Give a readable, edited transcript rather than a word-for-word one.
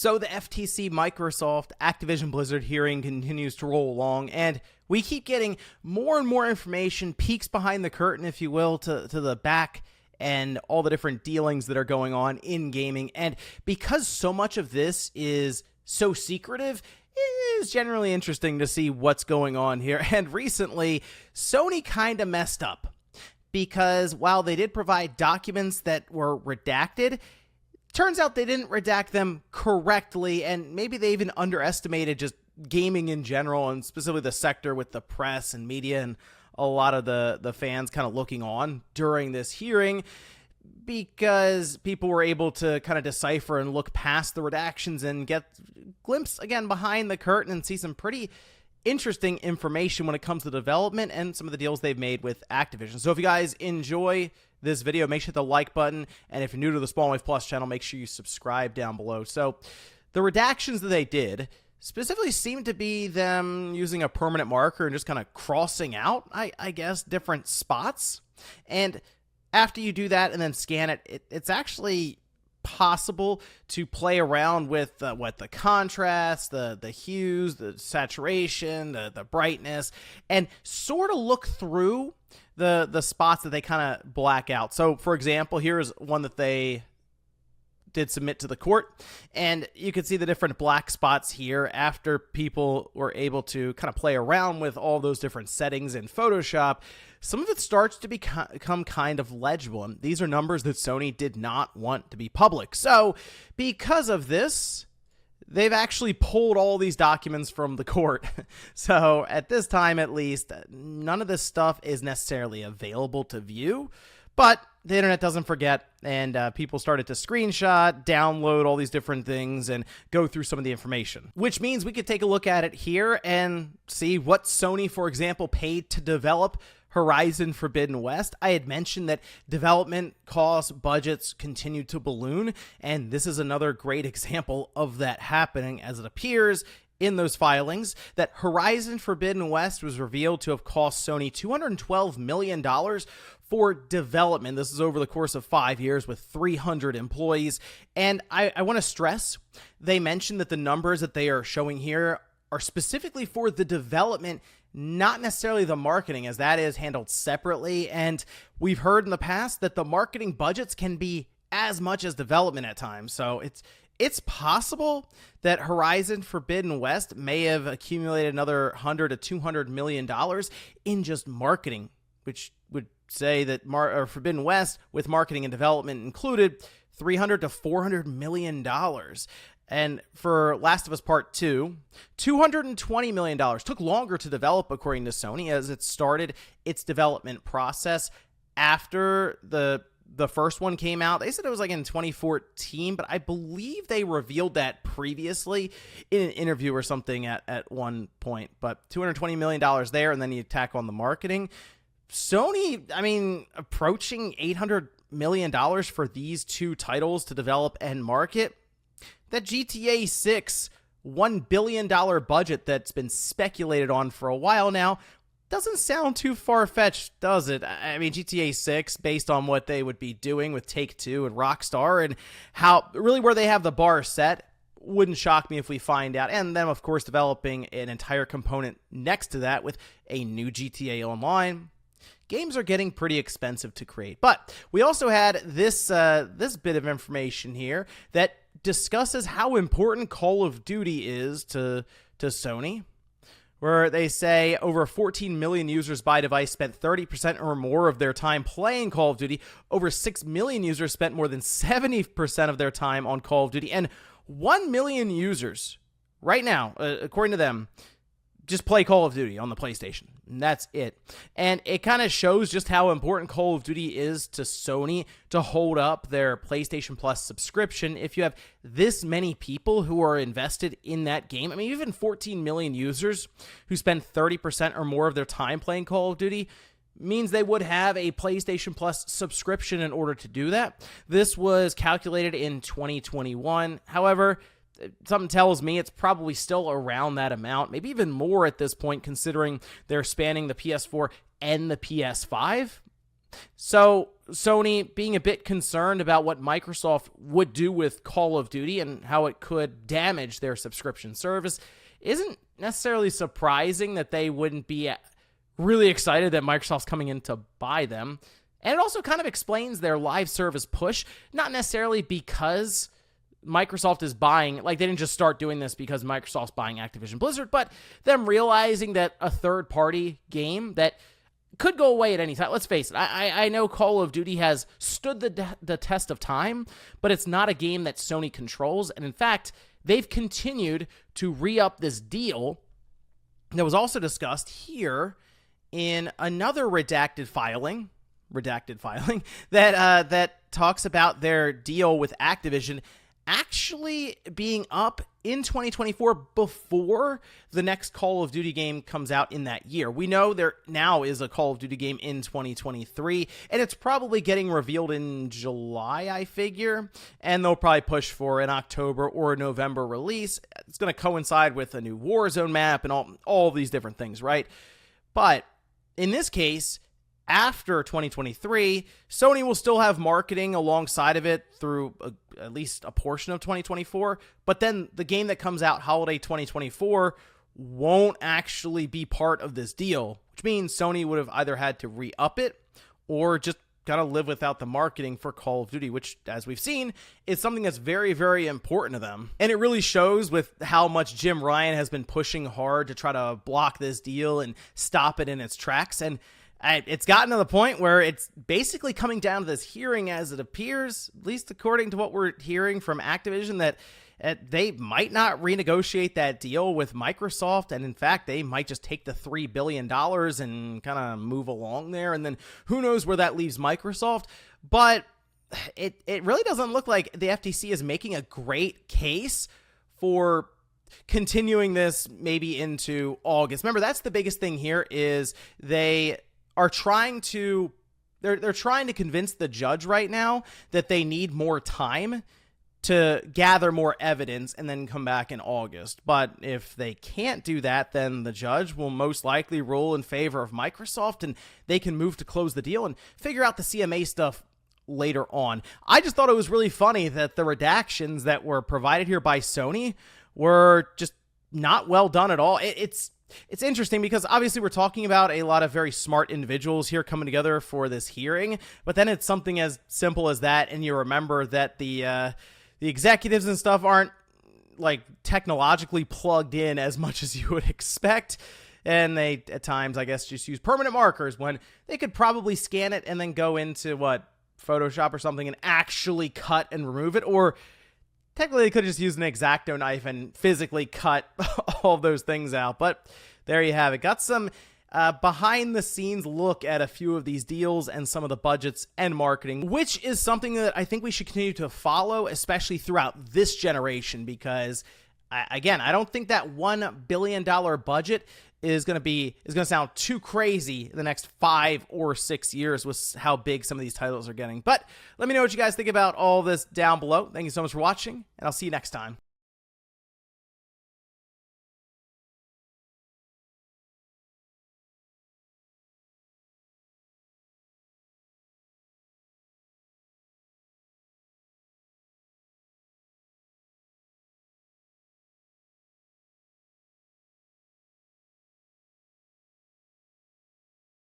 So the FTC Microsoft Activision Blizzard hearing continues to roll along, and we keep getting more and more information, peeks behind the curtain, if you will, to the back and all the different dealings that are going on in gaming. And because so much of this is so secretive, it is generally interesting to see what's going on here. And recently, Sony kind of messed up, because while they did provide documents that were redacted, turns out they didn't redact them correctly, and maybe they even underestimated just gaming in general, and specifically the sector with the press and media and a lot of the fans kind of looking on during this hearing, because people were able to kind of decipher and look past the redactions and get a glimpse again behind the curtain and see some pretty interesting information when it comes to development and some of the deals they've made with Activision. So if you guys enjoy this video, make sure to hit the like button, and if you're new to the Spawn Wave Plus channel, make sure you subscribe down below. So the redactions that they did specifically seem to be them using a permanent marker and just kind of crossing out, I guess, different spots. And after you do that and then scan it, it's actually possible to play around with the contrast, the hues, the saturation, the brightness, and sort of look through the spots that they kind of black out. So for example, here's one that they did submit to the court, and you can see the different black spots here after people were able to kind of play around with all those different settings in Photoshop. Some of it starts to become kind of legible, and these are numbers that Sony did not want to be public. So because of this, they've actually pulled all these documents from the court. So at this time, at least, none of this stuff is necessarily available to view, but the internet doesn't forget, and people started to screenshot, download all these different things, and go through some of the information. Which means we could take a look at it here and see what Sony, for example, paid to develop Horizon Forbidden West. I had mentioned that development costs, budgets continue to balloon, and this is another great example of that happening, as it appears in those filings that Horizon Forbidden West was revealed to have cost Sony $212 million for development. This is over the course of 5 years with 300 employees. And I want to stress, they mentioned that the numbers that they are showing here are specifically for the development, not necessarily the marketing, as that is handled separately. And we've heard in the past that the marketing budgets can be as much as development at times. So it's possible that Horizon Forbidden West may have accumulated another $100 to $200 million in just marketing, which would say that Forbidden West, with marketing and development included, $300 to $400 million. And for Last of Us Part 2, $220 million. Took longer to develop, according to Sony, as it started its development process after the first one came out. They said it was like in 2014, but I believe they revealed that previously in an interview or something at one point. But $220 million there, and then you tack on the marketing. Sony, I mean, approaching $800 million for these two titles to develop and market. That GTA 6 $1 billion budget that's been speculated on for a while now doesn't sound too far-fetched, does it? I mean, GTA 6, based on what they would be doing with Take-Two and Rockstar and how really where they have the bar set, wouldn't shock me if we find out. And then, of course, developing an entire component next to that with a new GTA Online. Games are getting pretty expensive to create. But we also had this bit of information here that discusses how important Call of Duty is to Sony, where they say over 14 million users by device spent 30% or more of their time playing Call of Duty. Over 6 million users spent more than 70% of their time on Call of Duty. And 1 million users right now, according to them, just play Call of Duty on the PlayStation. And that's it. And it kind of shows just how important Call of Duty is to Sony to hold up their PlayStation Plus subscription. If you have this many people who are invested in that game, I mean, even 14 million users who spend 30% or more of their time playing Call of Duty means they would have a PlayStation Plus subscription in order to do that. This was calculated in 2021. However, something tells me it's probably still around that amount, maybe even more at this point, considering they're spanning the PS4 and the PS5. So Sony being a bit concerned about what Microsoft would do with Call of Duty and how it could damage their subscription service isn't necessarily surprising that they wouldn't be really excited that Microsoft's coming in to buy them. And it also kind of explains their live service push, not necessarily because Microsoft is buying, like they didn't just start doing this because Microsoft's buying Activision Blizzard, but them realizing that a third-party game that could go away at any time. Let's face it, I know Call of Duty has stood the test of time, but it's not a game that Sony controls. And in fact, they've continued to re-up this deal that was also discussed here in another redacted filing that talks about their deal with Activision actually being up in 2024 before the next Call of Duty game comes out in that year. We know there now is a Call of Duty game in 2023, and it's probably getting revealed in July, I figure, and they'll probably push for an October or a November release. It's going to coincide with a new Warzone map and all these different things, right? But in this case, after 2023, Sony will still have marketing alongside of it through at least a portion of 2024, but then the game that comes out holiday 2024 won't actually be part of this deal, which means Sony would have either had to re-up it or just kind of live without the marketing for Call of Duty, which, as we've seen, is something that's very, very important to them. And it really shows with how much Jim Ryan has been pushing hard to try to block this deal and stop it in its tracks. And it's gotten to the point where it's basically coming down to this hearing, as it appears, at least according to what we're hearing from Activision, that they might not renegotiate that deal with Microsoft. And in fact, they might just take the $3 billion and kind of move along there. And then who knows where that leaves Microsoft. But it really doesn't look like the FTC is making a great case for continuing this maybe into August. Remember, that's the biggest thing here is they are trying to they're trying to convince the judge right now that they need more time to gather more evidence and then come back in August. But if they can't do that, then the judge will most likely rule in favor of Microsoft and they can move to close the deal and figure out the CMA stuff later on. I just thought it was really funny that the redactions that were provided here by Sony were just not well done at all. It's interesting because obviously we're talking about a lot of very smart individuals here coming together for this hearing, but then it's something as simple as that, and you remember that the executives and stuff aren't like technologically plugged in as much as you would expect, and they at times, I guess, just use permanent markers when they could probably scan it and then go into Photoshop or something and actually cut and remove it, or technically, they could have just used an X-Acto knife and physically cut all those things out. But there you have it. Got some behind-the-scenes look at a few of these deals and some of the budgets and marketing, which is something that I think we should continue to follow, especially throughout this generation, because, again, I don't think that $1 billion budget is going to sound too crazy in the next 5 or 6 years with how big some of these titles are getting. But let me know what you guys think about all this down below. Thank you so much for watching, and I'll see you next time.